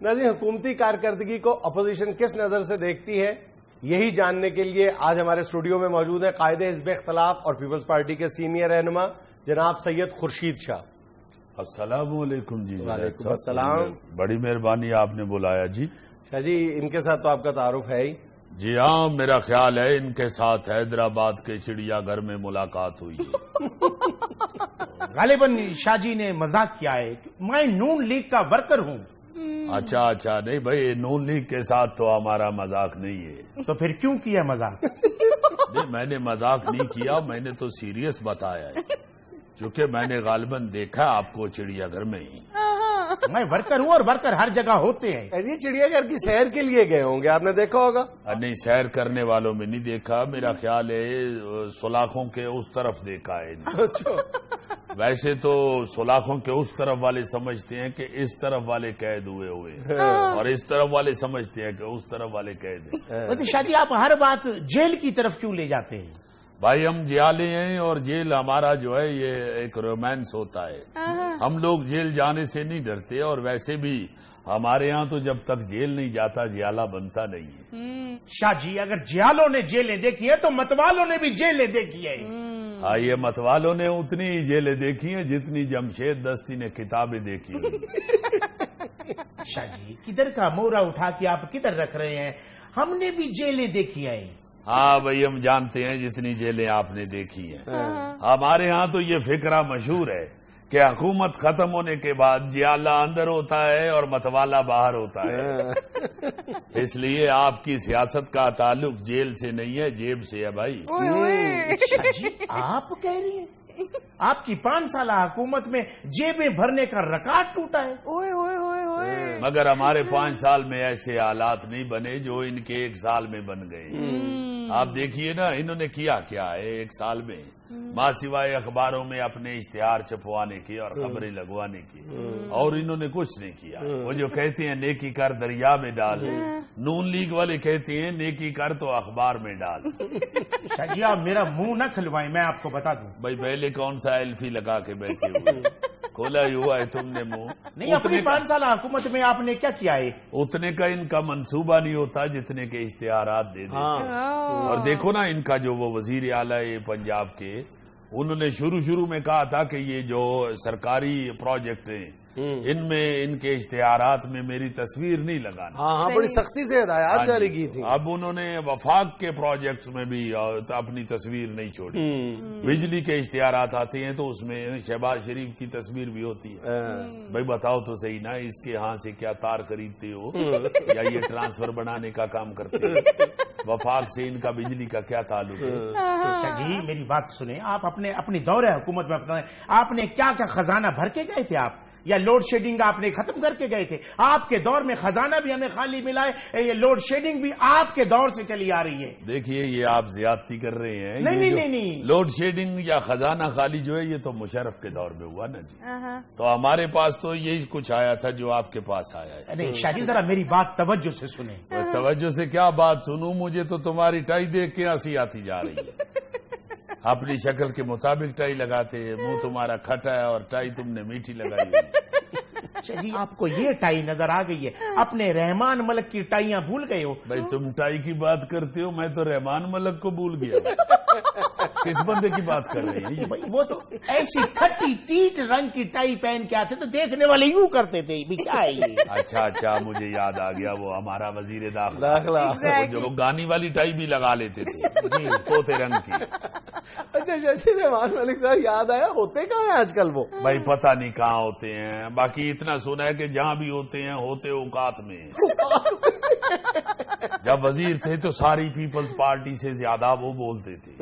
ناظرین حکومتی کارکردگی کو اپوزیشن کس نظر سے دیکھتی ہے, یہی جاننے کے لیے آج ہمارے اسٹوڈیو میں موجود ہیں قائد حزب اختلاف اور پیپلز پارٹی کے سینئر رہنما جناب سید خورشید شاہ. السلام علیکم جی. وعلیکم السلام. بڑی مہربانی آپ نے بلایا جی. شاہ جی ان کے ساتھ تو آپ کا تعارف ہے ہی. جی ہاں, میرا خیال ہے ان کے ساتھ حیدرآباد کے چڑیا گھر میں ملاقات ہوئی ہے. غالباً شاہ جی نے مذاق کیا ہے, میں نون لیگ کا ورکر ہوں. اچھا نہیں بھائی, نون لیگ کے ساتھ تو ہمارا مذاق نہیں ہے. تو پھر کیوں کیا مذاق؟ نہیں میں نے مذاق نہیں کیا, میں نے تو سیریس بتایا ہے, کیونکہ میں نے غالباً دیکھا آپ کو چڑیا گھر میں ہی. میں ورکر ہوں اور ورکر ہر جگہ ہوتے ہیں. یہ چڑیا گھر کی سیر کے لیے گئے ہوں گے, آپ نے دیکھا ہوگا. نہیں سیر کرنے والوں میں نہیں دیکھا, میرا خیال ہے سلاخوں کے اس طرف دیکھا ہے. ویسے تو سلاخوں کے اس طرف والے سمجھتے ہیں کہ اس طرف والے قید ہوئے اور اس طرف والے سمجھتے ہیں کہ اس طرف والے قید ہیں. ویسے شاہ جی آپ ہر بات جیل کی طرف کیوں لے جاتے ہیں؟ بھائی ہم جیالے ہیں, اور جیل ہمارا جو ہے یہ ایک رومانس ہوتا ہے. ہم لوگ جیل جانے سے نہیں ڈرتے, اور ویسے بھی ہمارے ہاں تو جب تک جیل نہیں جاتا جیالہ بنتا نہیں ہے. شاہ جی اگر جیالوں نے جیلیں دیکھی ہیں تو متوالوں نے بھی جیلیں دیکھی ہیں. ہاں یہ متوالوں نے اتنی ہی جیلیں دیکھی ہیں جتنی جمشید دستی نے کتابیں دیکھی ہیں. شاہ جی کدھر کا مورا اٹھا کے آپ کدھر رکھ رہے ہیں, ہم نے بھی جیلیں دیکھی ہیں. ہاں بھائی ہم جانتے ہیں جتنی جیلیں آپ نے دیکھی ہیں. ہمارے ہاں تو یہ فقرہ مشہور ہے کہ حکومت ختم ہونے کے بعد جیالہ اندر ہوتا ہے اور متوالا باہر ہوتا ہے. اس لیے آپ کی سیاست کا تعلق جیل سے نہیں ہے, جیب سے ہے بھائی. شاہ جی آپ کہہ رہی ہیں آپ کی 5 سالہ حکومت میں جیبیں بھرنے کا ریکارڈ ٹوٹا ہے. مگر ہمارے 5 سال میں ایسے حالات نہیں بنے جو ان کے 1 سال میں بن گئے. آپ دیکھیے نا انہوں نے کیا کیا ہے 1 سال میں, ماں سوائے اخباروں میں اپنے اشتہار چھپوانے کی اور خبریں لگوانے کی, اور انہوں نے کچھ نہیں کیا. وہ جو کہتے ہیں نیکی کر دریا میں ڈال, نون لیگ والے کہتے ہیں نیکی کر تو اخبار میں ڈال. شاہ جی آپ میرا منہ نہ کھلوائیں, میں آپ کو بتا دوں. بھائی پہلے کون سا ایلفی لگا کے بیٹھے ہوئے, کھولا ہی ہوا ہے تم نے منہ. نہیں اپنی 5 سالہ حکومت میں آپ نے کیا کیا ہے؟ اتنے کا ان کا منصوبہ نہیں ہوتا جتنے کے اشتہارات دے دیتے. اور دیکھو نا ان کا جو وہ وزیر اعلی پنجاب کے, انہوں نے شروع میں کہا تھا کہ یہ جو سرکاری پروجیکٹ ہیں ان میں ان کے اشتہارات میں میری تصویر نہیں لگانا. ہاں بڑی سختی سے ہدایات جاری کی تھی. اب انہوں نے وفاق کے پروجیکٹس میں بھی اپنی تصویر نہیں چھوڑی. بجلی کے اشتہارات آتے ہیں تو اس میں شہباز شریف کی تصویر بھی ہوتی ہے. بھائی بتاؤ تو صحیح نا, اس کے ہاں سے کیا تار خریدتے ہو یا یہ ٹرانسفر بنانے کا کام کرتے ہو؟ وفاق سے ان کا بجلی کا کیا تعلق ہے؟ اچھا جی میری بات سنیں, آپ اپنی دور حکومت میں بتائیں آپ نے کیا خزانہ بھر کے گئے تھے آپ, یا لوڈ شیڈنگ آپ نے ختم کر کے گئے تھے؟ آپ کے دور میں خزانہ بھی ہمیں خالی ملا ہے, یہ لوڈ شیڈنگ بھی آپ کے دور سے چلی آ رہی ہے. دیکھیے یہ آپ زیادتی کر رہے ہیں. نہیں لوڈ شیڈنگ یا خزانہ خالی جو ہے یہ تو مشرف کے دور میں ہوا نا جی. تو ہمارے پاس تو یہی کچھ آیا تھا جو آپ کے پاس آیا ہے. نہیں شاہ جی ذرا میری بات توجہ سے سنیں. توجہ سے کیا بات سنوں, مجھے تو تمہاری ٹائی دیکھ کے ہنسی آتی جا رہی ہے. اپنی شکل کے مطابق ٹائی لگاتے ہیں, منہ تمہارا کھٹا ہے اور ٹائی تم نے میٹھی لگائی ہے. جی آپ کو یہ ٹائی نظر آ گئی ہے, اپنے رحمان ملک کی ٹائیاں بھول گئے ہو. بھائی تم ٹائی کی بات کرتے ہو, میں تو رحمان ملک کو بھول گیا. کس بندے کی بات کر رہے ہیں؟ وہ تو ایسی کھٹی ٹیٹ رنگ کی ٹائی پہن کے آتے تو دیکھنے والے یوں کرتے تھے کیا ہے یہ. اچھا مجھے یاد آ گیا, وہ ہمارا وزیر داخلہ جو گانی والی ٹائی بھی لگا لیتے تھے طوطے رنگ کی. اچھا رحمان ملک صاحب یاد آیا, ہوتے کہاں ہیں آج کل وہ؟ بھائی پتہ نہیں کہاں ہوتے ہیں. باقی اتنا نہ سنا ہے کہ جہاں بھی ہوتے ہیں ہوتے اوقات میں جب وزیر تھے تو ساری پیپلز پارٹی سے زیادہ وہ بولتے تھے.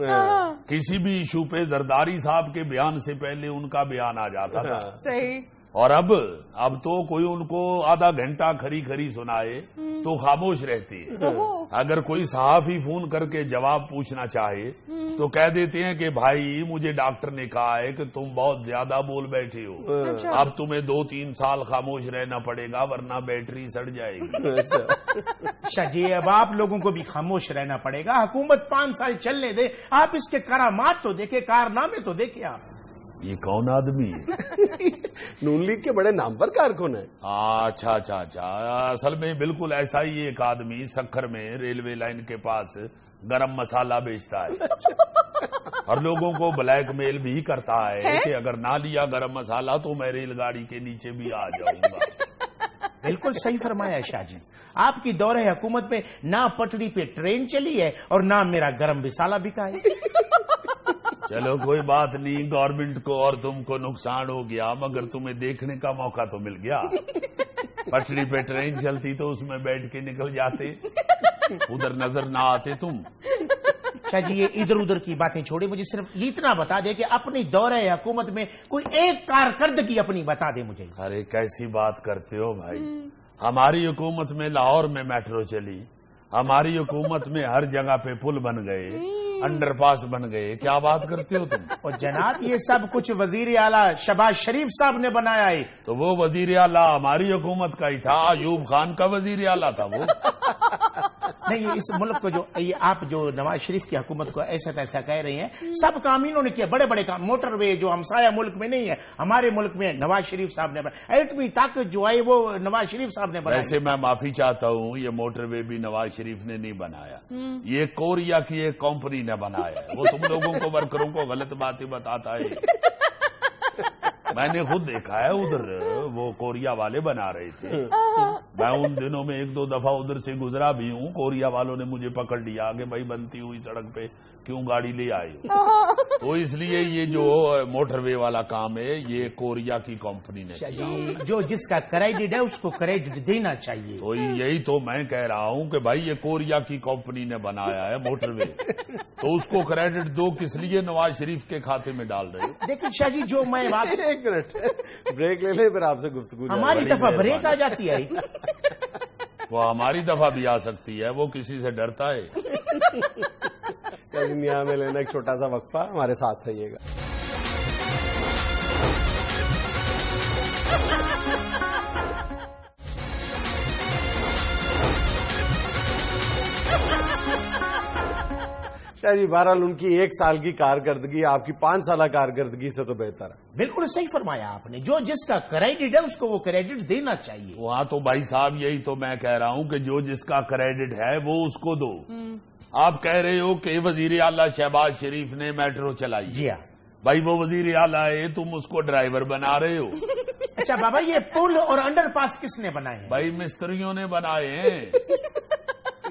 کسی بھی ایشو پہ زرداری صاحب کے بیان سے پہلے ان کا بیان آ جاتا تھا. صحیح. اور اب تو کوئی ان کو آدھا گھنٹہ کھری کھری سنائے تو خاموش رہتی ہے. اگر کوئی صحافی فون کر کے جواب پوچھنا چاہے تو کہہ دیتے ہیں کہ بھائی مجھے ڈاکٹر نے کہا ہے کہ تم بہت زیادہ بول بیٹھے ہو, اب تمہیں 2-3 سال خاموش رہنا پڑے گا ورنہ بیٹری سڑ جائے گی. اچھا جی, اب آپ لوگوں کو بھی خاموش رہنا پڑے گا. حکومت 5 سال چلنے دے, آپ اس کے کرامات تو دیکھیں, کارنامے تو دیکھیں. آپ یہ کون آدمی ہے؟ نون لیگ کے بڑے نام پر کارکن ہے. اچھا, اصل میں بالکل ایسا ہی ایک آدمی سکھر میں ریلوے لائن کے پاس گرم مسالہ بیچتا ہے اور لوگوں کو بلیک میل بھی کرتا ہے کہ اگر نہ لیا گرم مسالہ تو میں ریل گاڑی کے نیچے بھی آ جاؤں گا. بالکل صحیح فرمایا شاہ جی. آپ کی دور حکومت میں نہ پٹڑی پہ ٹرین چلی ہے اور نہ میرا گرم مسالہ بکا ہے. چلو کوئی بات نہیں, گورنمنٹ کو اور تم کو نقصان ہو گیا مگر تمہیں دیکھنے کا موقع تو مل گیا. پٹری پہ ٹرین چلتی تو اس میں بیٹھ کے نکل جاتے, ادھر نظر نہ آتے تم. شاہ جی یہ ادھر ادھر کی باتیں چھوڑے, مجھے صرف اتنا بتا دے کہ اپنی دورہ حکومت میں کوئی ایک کارکردگی اپنی بتا دے مجھے. ارے کیسی بات کرتے ہو بھائی, ہماری حکومت میں لاہور میں میٹرو چلی, ہماری حکومت میں ہر جگہ پہ پل بن گئے, انڈر پاس بن گئے. کیا بات کرتے ہو تم؟ اور جناب یہ سب کچھ وزیر اعلیٰ شہباز شریف صاحب نے بنایا ہے. تو وہ وزیر اعلیٰ ہماری حکومت کا ہی تھا, ایوب خان کا وزیر اعلیٰ تھا وہ. نہیں, اس ملک کو جو آپ جو نواز شریف کی حکومت کو ایسا تیسا کہہ رہے ہیں, سب کام انہوں نے کیا, بڑے بڑے کام. موٹر وے جو ہمسایہ ملک میں نہیں ہے, ہمارے ملک میں نواز شریف صاحب نے بنایا. ایٹمی طاقت جو ہے وہ نواز شریف صاحب نے بنایا. ویسے میں معافی چاہتا ہوں, یہ موٹر وے بھی نواز شریف نے نہیں بنایا, یہ کوریا کی ایک کمپنی نے بنایا ہے. وہ تم لوگوں کو ورکروں کو غلط باتیں بتاتا ہے. میں نے خود دیکھا ہے, ادھر وہ کوریا والے بنا رہے تھے. میں ان دنوں میں 1-2 دفعہ ادھر سے گزرا بھی ہوں. کوریا والوں نے مجھے پکڑ لیا کہ بھائی بنتی ہوئی سڑک پہ کیوں گاڑی لے آئے. تو اس لیے یہ جو موٹر وے والا کام ہے یہ کوریا کی کمپنی نے کیا. جو جس کا کریڈٹ ہے اس کو کریڈٹ دینا چاہیے. تو یہی تو میں کہہ رہا ہوں کہ بھائی یہ کوریا کی کمپنی نے بنایا ہے موٹر وے, تو اس کو کریڈٹ دو, کس لیے نواز شریف کے کھاتے میں ڈال رہے ہو؟ دیکھیں شاہ جی, جو میں بات, ایک منٹ بریک لے لیں پھر آپ سے گفتگو. ہماری دفعہ بریک آ جاتی ہے. وہ ہماری دفعہ بھی آ سکتی ہے, وہ کسی سے ڈرتا ہے. دنیا میں لینا ایک چھوٹا سا وقفہ, ہمارے ساتھ رہیے گا. شاہ جی بہرحال ان کی 1 سال کی کارکردگی آپ کی 5 سالہ کارکردگی سے تو بہتر ہے. بالکل صحیح فرمایا آپ نے, جو جس کا کریڈٹ ہے اس کو وہ کریڈٹ دینا چاہیے. وہاں تو بھائی صاحب یہی تو میں کہہ رہا ہوں کہ جو جس کا کریڈٹ ہے وہ اس کو دو. آپ کہہ رہے ہو کہ وزیر اعلیٰ شہباز شریف نے میٹرو چلائی. جی ہاں بھائی, وہ وزیر اعلیٰ ہے, تم اس کو ڈرائیور بنا رہے ہو. اچھا بابا, یہ پل اور انڈر پاس کس نے بنائے ہیں؟ بھائی مستریوں نے بنائے ہیں.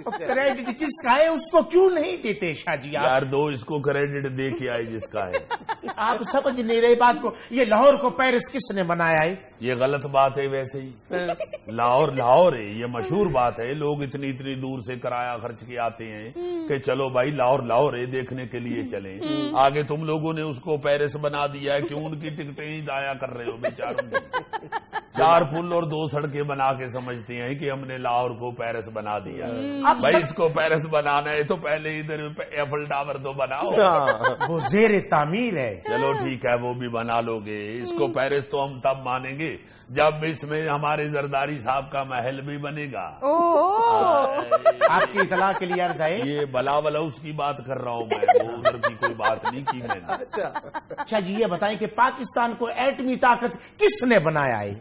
کریڈٹ جس کا ہے اس کو کیوں نہیں دیتے شاہ جی؟ یار دو اس کو کریڈٹ دے کے آئے جس کا ہے. آپ سمجھ نہیں رہے بات کو. یہ لاہور کو پیرس کس نے بنایا ہے؟ یہ غلط بات ہے. ویسے ہی لاہور ہے, یہ مشہور بات ہے. لوگ اتنی دور سے کرایہ خرچ کے آتے ہیں کہ چلو بھائی لاہور ہے, دیکھنے کے لیے چلیں. آگے تم لوگوں نے اس کو پیرس بنا دیا ہے. کیوں ان کی ٹکٹیں ہی ضائع کر رہے ہو بیچاروں کی. 4 پل اور 2 سڑکیں بنا کے سمجھتے ہیں کہ ہم نے لاہور کو پیرس بنا دیا. بھائی اس کو پیرس بنانا ہے تو پہلے ادھر ایفل ٹاور تو بناؤ. وہ زیر تعمیر ہے. چلو ٹھیک ہے, وہ بھی بنا لو گے. اس کو پیرس تو ہم تب مانیں گے جب اس میں ہمارے زرداری صاحب کا محل بھی بنے گا. آپ کی اطلاع کے لیے عرض ہے, یہ بلاول ہاؤس کی بات کر رہا ہوں میں, وہ ادھر کی کوئی بات نہیں کی میں نے. اچھا جی, یہ بتائیں کہ پاکستان کو ایٹمی طاقت کس نے بنایا ہے؟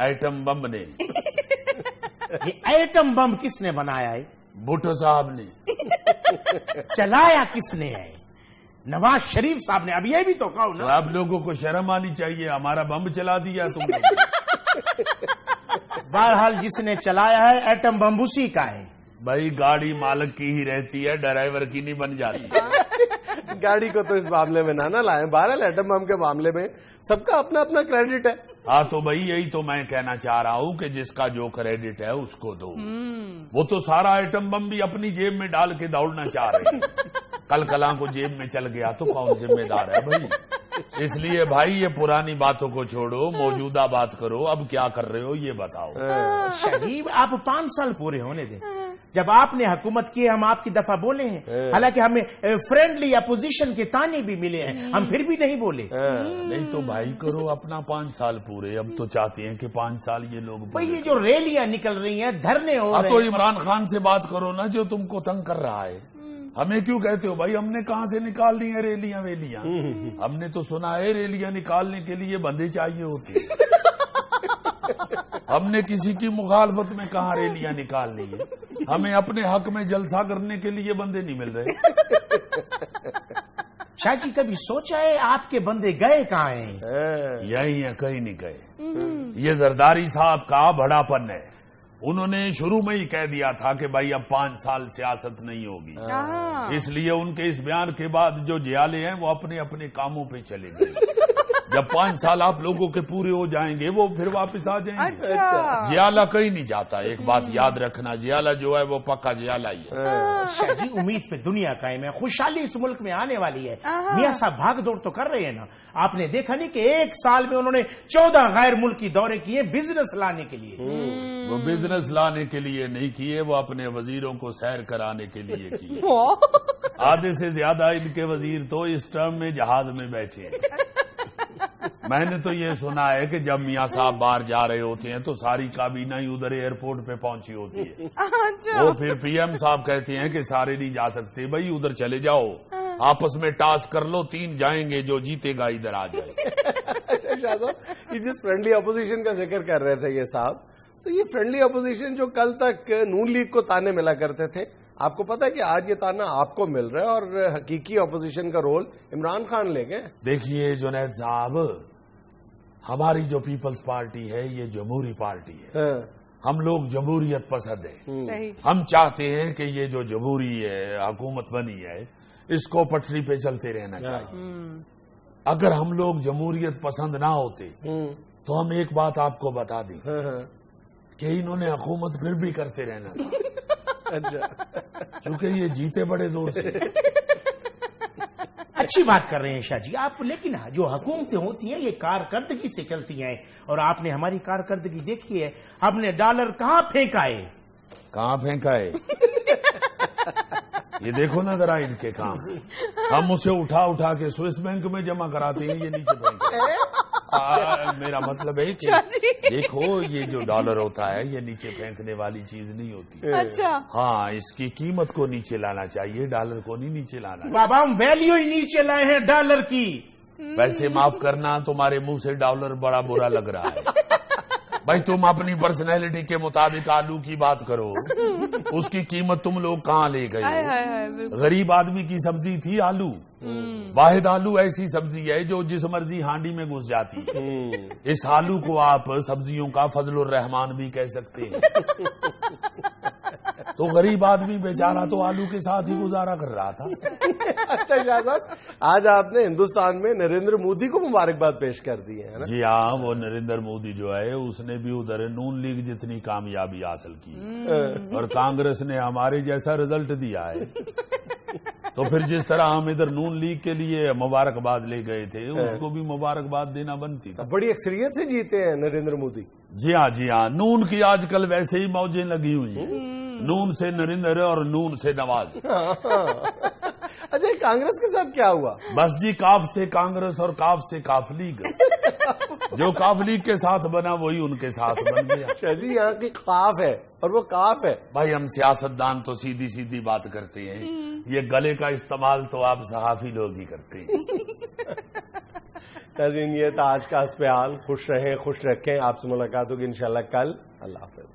ایٹم بم نے. یہ ایٹم بم کس نے بنایا ہے؟ بھٹو صاحب نے. چلایا کس نے ہے؟ نواز شریف صاحب نے. اب یہ بھی تو کہو نا. آپ لوگوں کو شرم آنی چاہیے, ہمارا بم چلا دیا تم نے. بہرحال جس نے چلایا ہے ایٹم بم اسی کا ہے. بھائی گاڑی مالک کی ہی رہتی ہے, ڈرائیور کی نہیں بن جاتی. گاڑی کو تو اس معاملے میں نہ لائیں. بہرحال ایٹم بم کے معاملے میں سب کا اپنا اپنا کریڈٹ ہے. ہاں تو بھائی یہی تو میں کہنا چاہ رہا ہوں کہ جس کا جو کریڈٹ ہے اس کو دو. وہ تو سارا ایٹم بم بھی اپنی جیب میں ڈال کے دوڑنا چاہ رہے ہیں. کل کلاں کو جیب میں چل گیا تو کون ذمہ دار ہے بھائی؟ اس لیے بھائی یہ پرانی باتوں کو چھوڑو, موجودہ بات کرو. اب کیا کر رہے ہو یہ بتاؤ. شاہجی آپ 5 سال پورے ہونے دیں. جب آپ نے حکومت کی ہم آپ کی دفعہ بولے ہیں, حالانکہ ہمیں فرینڈلی اپوزیشن کے تانے بھی ملے ہیں, ہم پھر بھی نہیں بولے. نہیں تو بھائی کرو اپنا 5 سال پورے. اب تو چاہتے ہیں کہ 5 سال یہ لوگ بھائی یہ جو ریلیاں نکل رہی ہیں, دھرنے ہو رہے تو ہیں. عمران خان سے بات کرو نا جو تم کو تنگ کر رہا ہے. ہمیں کیوں کہتے ہو بھائی؟ ہم نے کہاں سے نکال دی ہیں ریلیاں ویلیاں؟ ہم نے تو سنا ہے ریلیاں نکالنے کے لیے بندے چاہیے ہوتے. ہم نے کسی کی مخالفت میں کہاں ریلیاں نکال لی ہے. ہمیں اپنے حق میں جلسہ کرنے کے لیے بندے نہیں مل رہے. شاہ جی کبھی سوچا ہے آپ کے بندے گئے کہاں ہیں؟ یہی ہیں, کہیں نہیں گئے. یہ زرداری صاحب کا بڑا پن ہے. انہوں نے شروع میں ہی کہہ دیا تھا کہ بھائی اب 5 سال سیاست نہیں ہوگی. اس لیے ان کے اس بیان کے بعد جو جیالے ہیں وہ اپنے اپنے کاموں پہ چلے گئے. جب 5 سال آپ لوگوں کے پورے ہو جائیں گے وہ پھر واپس آ جائیں گے. جیالہ کہیں نہیں جاتا. ایک بات یاد رکھنا, جیالہ جو ہے وہ پکا جیالہ ہی ہے. شاہ جی امید پہ دنیا قائم ہے, خوشحالی اس ملک میں آنے والی ہے. میاں صاحب بھاگ دوڑ تو کر رہے ہیں نا. آپ نے دیکھا نہیں کہ 1 سال میں انہوں نے 14 غیر ملکی دورے کیے بزنس لانے کے لیے. وہ بزنس لانے کے لیے نہیں کیے, وہ اپنے وزیروں کو سیر کرانے کے لیے کیے. آدھے سے زیادہ ان کے وزیر تو اس ٹرم میں جہاز میں بیٹھے ہیں. میں نے تو یہ سنا ہے کہ جب میاں صاحب باہر جا رہے ہوتے ہیں تو ساری کابینہ ہی ادھر ایئرپورٹ پہ پہنچی ہوتی ہے. وہ پھر پی ایم صاحب کہتے ہیں کہ سارے نہیں جا سکتے بھائی, ادھر چلے جاؤ, آپس میں ٹاسک کر لو, 3 جائیں گے, جو جیتے گا ادھر آ جائے. اچھا شاہ صاحب, جس فرینڈلی اپوزیشن کا ذکر کر رہے تھے یہ صاحب, تو یہ فرینڈلی اپوزیشن جو کل تک نون لیگ کو تانے ملا کرتے تھے, آپ کو پتا ہے کہ آج یہ تانا آپ کو مل رہا ہے اور حقیقی اپوزیشن کا رول عمران خان لے گئے. دیکھیے جنید صاحب, ہماری جو پیپلز پارٹی ہے یہ جمہوری پارٹی ہے. ہم لوگ جمہوریت پسند ہیں. ہم چاہتے ہیں کہ یہ جو جمہوری ہے حکومت بنی ہے اس کو پٹری پہ چلتے رہنا چاہیے. اگر ہم لوگ جمہوریت پسند نہ ہوتے تو ہم ایک بات آپ کو بتا دیں کہ انہوں نے حکومت پھر بھی کرتے رہنا تھا. چونکہ یہ جیتے بڑے زور سے. اچھی بات کر رہے ہیں شاہ جی آپ, لیکن جو حکومتیں ہوتی ہیں یہ کارکردگی سے چلتی ہیں, اور آپ نے ہماری کارکردگی دیکھی ہے. ہم نے ڈالر کہاں پھینکا ہے؟ کہاں پھینکا ہے یہ دیکھو نا ذرا ان کے کام. ہم اسے اٹھا اٹھا کے سوئس بینک میں جمع کراتے ہیں, یہ نیچے پھینکا. میرا مطلب ہے کہ دیکھو یہ جو ڈالر ہوتا ہے یہ نیچے پھینکنے والی چیز نہیں ہوتی. ہاں, اس کی قیمت کو نیچے لانا چاہیے, ڈالر کو نہیں نیچے لانا. بابا ہم ویلیو ہی نیچے لائے ہیں ڈالر کی. ویسے معاف کرنا, تمہارے منہ سے ڈالر بڑا برا لگ رہا ہے. بھائی تم اپنی پرسنالٹی کے مطابق آلو کی بات کرو, اس کی قیمت تم لوگ کہاں لے گئے؟ غریب آدمی کی سبزی تھی آلو. واحد آلو ایسی سبزی ہے جو جس مرضی ہانڈی میں گھس جاتی ہے. اس آلو کو آپ سبزیوں کا فضل الرحمان بھی کہہ سکتے ہیں. تو غریب آدمی بیچارہ تو آلو کے ساتھ ہی گزارا کر رہا تھا. اچھا شاہ صاحب, آج آپ نے ہندوستان میں نریندر مودی کو مبارکباد پیش کر دی ہے نا؟ جی ہاں, وہ نریندر مودی جو ہے اس نے بھی ادھر نون لیگ جتنی کامیابی حاصل کی اور کانگریس نے ہمارے جیسا رزلٹ دیا ہے. تو پھر جس طرح ہم ادھر نون لیگ کے لیے مبارکباد لے گئے تھے اس کو بھی مبارکباد دینا بنتی. بڑی اکثریت سے جیتے ہیں نریندر مودی. جی ہاں, جی ہاں, نون کی آج کل ویسے ہی موجیں لگی ہوئی ہیں. نون سے نریندر اور نون سے نواز. اچھا کانگریس کے ساتھ کیا ہوا؟ بس جی, کاف سے کانگریس اور کاف سے کاف لیگ. جو کاف لیگ کے ساتھ بنا وہی ان کے ساتھ بن گیا. جی یہاں کی کاف ہے اور وہ کاف ہے. بھائی ہم سیاستدان تو سیدھی سیدھی بات کرتے ہیں, یہ گلے کا استعمال تو آپ صحافی لوگ ہی کرتے ہیں. ناظرین یہ تھا آج کا اسپیال. خوش رہیں, خوش رکھیں. آپ سے ملاقات ہوگی انشاءاللہ کل. اللہ حافظ.